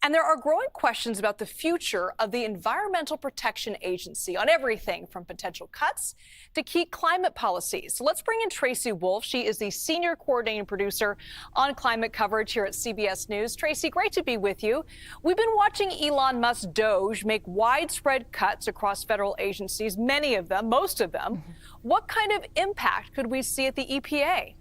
And there are growing questions about the future of the Environmental Protection Agency on everything from potential cuts to key climate policies. So let's bring in Tracy Wholf. She is the senior coordinating producer on climate coverage here at CBS News. Tracy, great to be with you. We've been watching Elon Musk's Doge make widespread cuts across federal agencies, many of them, most of them. What kind of impact could we see at the EPA?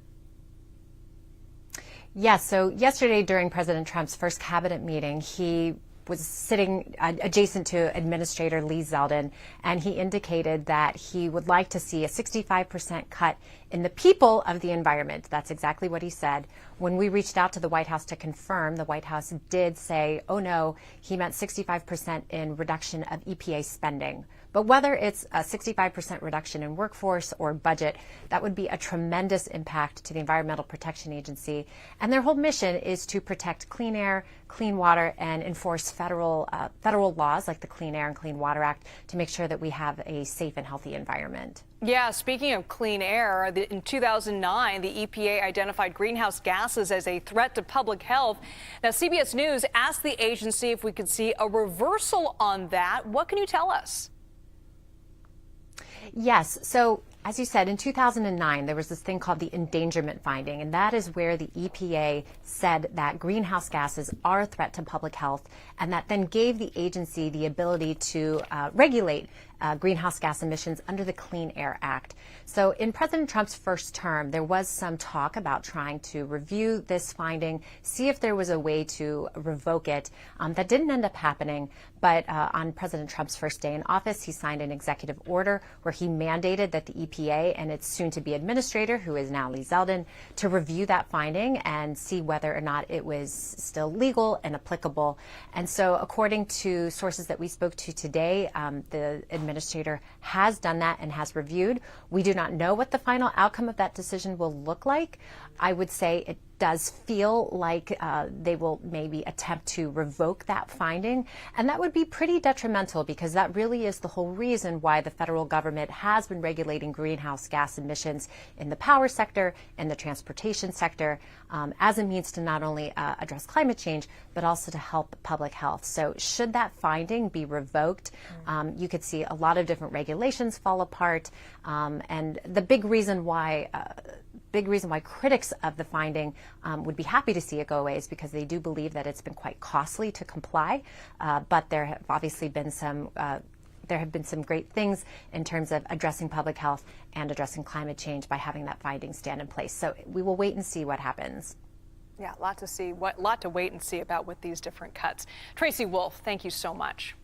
Yes, so yesterday during President Trump's first cabinet meeting, he was sitting adjacent to Administrator Lee Zeldin, and he indicated that he would like to see a 65% cut in the people of the environment. That's exactly what he said. When we reached out to the White House to confirm, the White House did say, oh no, he meant 65% in reduction of EPA spending. But whether it's a 65% reduction in workforce or budget, that would be a tremendous impact to the Environmental Protection Agency. And their whole mission is to protect clean air, clean water, and enforce federal laws like the Clean Air and Clean Water Act to make sure that we have a safe and healthy environment. Yeah, speaking of clean air, in 2009, the EPA identified greenhouse gases as a threat to public health. Now, CBS News asked the agency if we could see a reversal on that. What can you tell us? Yes. So, as you said, in 2009, there was this thing called the endangerment finding, and that is where the EPA said that greenhouse gases are a threat to public health, and that then gave the agency the ability to regulate greenhouse gas emissions under the Clean Air Act. So in President Trump's first term, there was some talk about trying to review this finding, see if there was a way to revoke it. That didn't end up happening, but on President Trump's first day in office, he signed an executive order where he mandated that the EPA and its soon-to-be administrator, who is now Lee Zeldin, to review that finding and see whether or not it was still legal and applicable. And so according to sources that we spoke to today, the administrator has done that and has reviewed. We do not know what the final outcome of that decision will look like. I would say it does feel like they will maybe attempt to revoke that finding, and that would be pretty detrimental because that really is the whole reason why the federal government has been regulating greenhouse gas emissions in the power sector and the transportation sector as a means to not only address climate change, but also to help public health. So should that finding be revoked, you could see a lot of different regulations fall apart, and the big reason why critics of the finding would be happy to see it go away is because they do believe that it's been quite costly to comply. But there have obviously been some great things in terms of addressing public health and addressing climate change by having that finding stand in place. So we will wait and see what happens. Yeah, lot to wait and see about with these different cuts. Tracy Wholf, thank you so much.